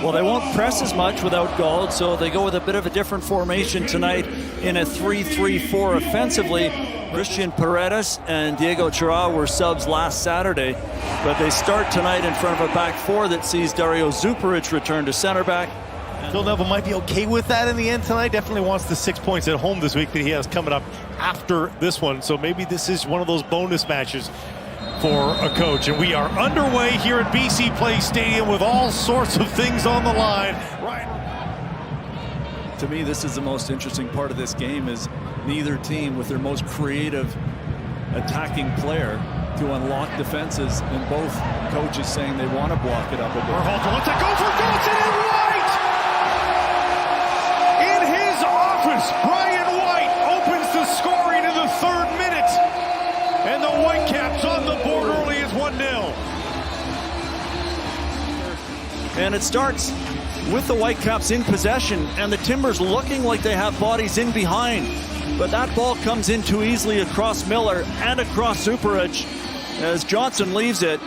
Well, they won't press as much without Gold, so they go with a bit of a different formation tonight in a 3-3-4 offensively. Christian Paredes and Diego Chara were subs last Saturday, but they start tonight in front of a back four that sees Dario Zuparic return to center back. Phil Neville might be okay with that in the end tonight. Definitely wants the 6 points at home this week that he has coming up after this one. So maybe this is one of those bonus matches for a coach. And we are underway here at BC Place Stadium with all sorts of things on the line. Right. To me, this is the most interesting part of this game, is neither team with their most creative attacking player to unlock defenses, and both coaches saying they want to block it up a bit. Berhalter lets it go for Johnson and White! In his office, Brian White opens the scoring in the 3rd minute. And the Whitecaps on the board early is 1-0. And it starts with the Whitecaps in possession and the Timbers looking like they have bodies in behind. But that ball comes in too easily across Miller and across Zuparic as Johnson leaves it.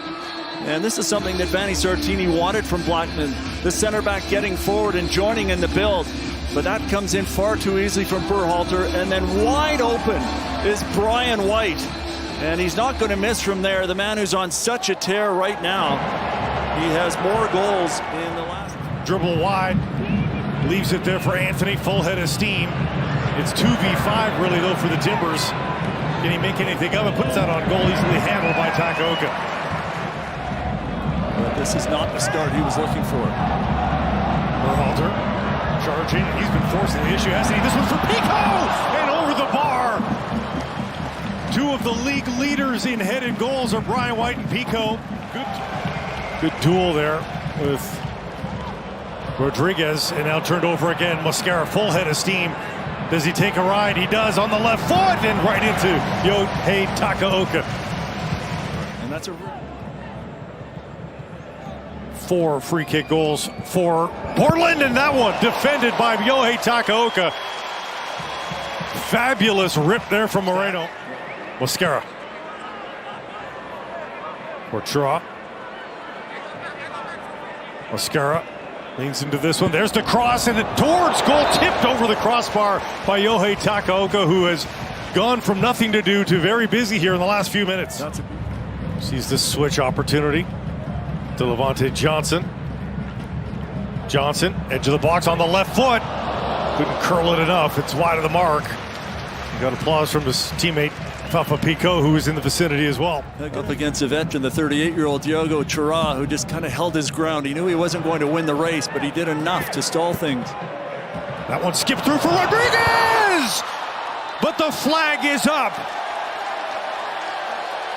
And this is something that Vanni Sartini wanted from Blackman. The center back getting forward and joining in the build. But that comes in far too easily from Berhalter. And then wide open is Brian White. And he's not going to miss from there. The man who's on such a tear right now. He has more goals in the last. Dribble wide. Leaves it there for Anthony. Full head of steam. It's 2v5 really though for the Timbers. Can he make anything of it? Puts that on goal, easily handled by Takaoka. But this is not the start he was looking for. Berhalter charging. He's been forcing the issue, hasn't he? This one's for Pico! And over the bar. Two of the league leaders in headed goals are Brian White and Pico. Good duel there with Rodriguez, and now turned over again. Mosquera, full head of steam. Does he take a ride? He does on the left foot and right into Yohei Takaoka. And that's a 4 free kick goals for Portland, and that one defended by Yohei Takaoka. Fabulous rip there from Moreno. Mosquera. Chara. Mosquera leans into this one. There's the cross, and it towards goal, tipped over the crossbar by Yohei Takaoka, who has gone from nothing to do to very busy here in the last few minutes. Sees this switch opportunity to Levante Johnson. Johnson, edge of the box on the left foot. Couldn't curl it enough. It's wide of the mark. He got applause from his teammate Fafa Pico, who was in the vicinity as well. Up against a veteran, the 38-year-old Diego Chara, who just kind of held his ground. He knew he wasn't going to win the race, but he did enough to stall things. That one skipped through for Rodriguez! But the flag is up.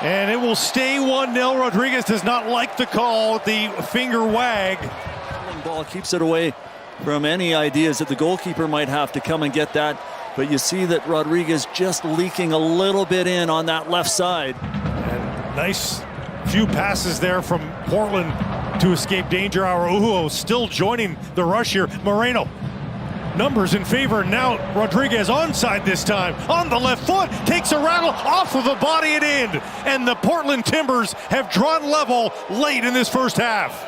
And it will stay 1-0. Rodriguez does not like the call, the finger wag. Ball keeps it away from any ideas that the goalkeeper might have to come and get that. But you see that Rodriguez just leaking a little bit in on that left side. And nice few passes there from Portland to escape danger. Araujo still joining the rush here. Moreno, numbers in favor. Now Rodriguez onside this time. On the left foot, takes a rattle off of the body and in. And the Portland Timbers have drawn level late in this first half.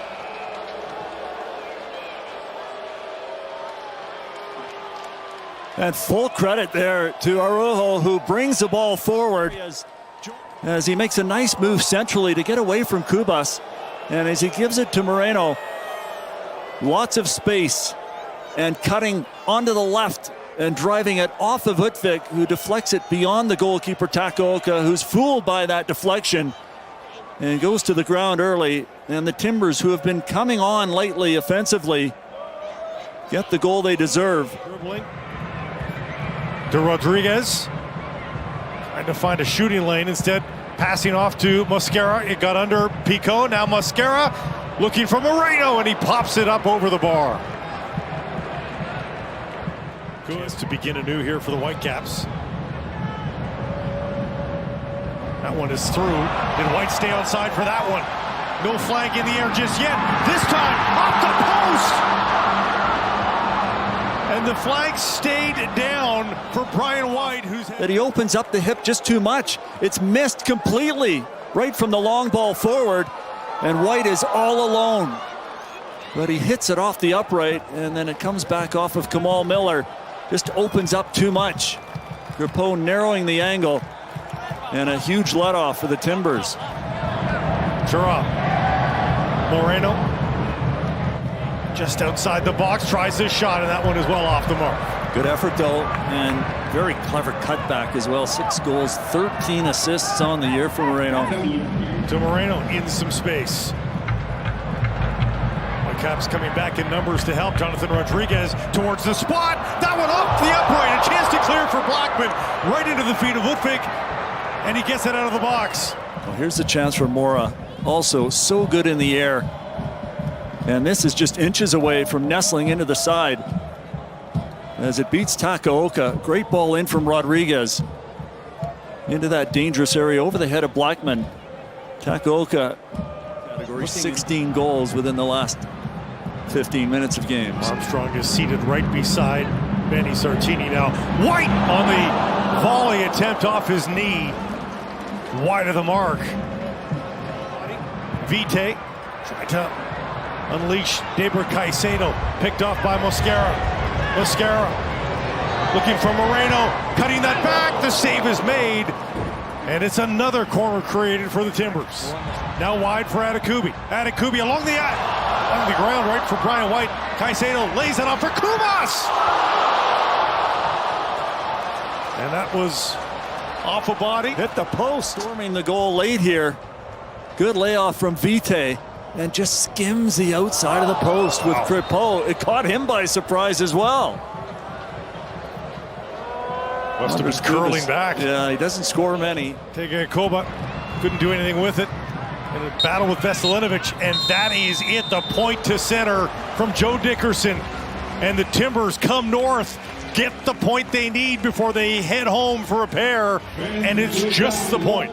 And full credit there to Araujo, who brings the ball forward as he makes a nice move centrally to get away from Cubas. And as he gives it to Moreno, lots of space and cutting onto the left and driving it off of Utvik, who deflects it beyond the goalkeeper Takaoka, who's fooled by that deflection and goes to the ground early. And the Timbers, who have been coming on lately offensively, get the goal they deserve. Dribbling to Rodriguez, trying to find a shooting lane, instead passing off to Mosquera. It got under Pico. Now Mosquera looking for Moreno, and he pops it up over the bar. Good to begin anew here for the Whitecaps. That one is through. Did White stay onside for that one? No flag in the air just yet. This time off the post. And the flag stayed down for Brian White, that he opens up the hip just too much. It's missed completely right from the long ball forward, and White is all alone. but he hits it off the upright, and then it comes back off of Kamal Miller. Just opens up too much. Gripeau narrowing the angle, and a huge let-off for the Timbers. Chura. Moreno. Just outside the box, tries this shot, and that one is well off the mark. Good effort, though, and very clever cutback as well. 6 goals, 13 assists on the year for Moreno. To Moreno in some space. Whitecaps coming back in numbers to help. Jonathan Rodriguez towards the spot. That one off the upright. A chance to clear for Blackman. Right into the feet of Ludwig. And he gets it out of the box. Well, here's the chance for Mora. Also so good in the air. And this is just inches away from nestling into the side as it beats Takaoka. Great ball in from Rodriguez into that dangerous area over the head of Blackman. Takaoka, category 16 goals within the last 15 minutes of games. Armstrong is seated right beside Benny Sartini now. White on the volley attempt off his knee. Wide of the mark. Vite tried to unleash Debra Caicedo. Picked off by Mosquera. Mosquera looking for Moreno. Cutting that back. The save is made. And it's another corner created for the Timbers. Now wide for Adekubi. Adekubi along the ground right for Brian White. Caicedo lays it up for Kumas. And that was off a body. Hit the post. Storming the goal late here. Good layoff from Vite. And just skims the outside of the post with Gripeau. It caught him by surprise as well. Must have been curling back. Yeah, he doesn't score many. Koba couldn't do anything with it. In a battle with Veselinovic, and that is it. The point to center from Joe Dickerson. And the Timbers come north, get the point they need before they head home for a pair, and it's just the point.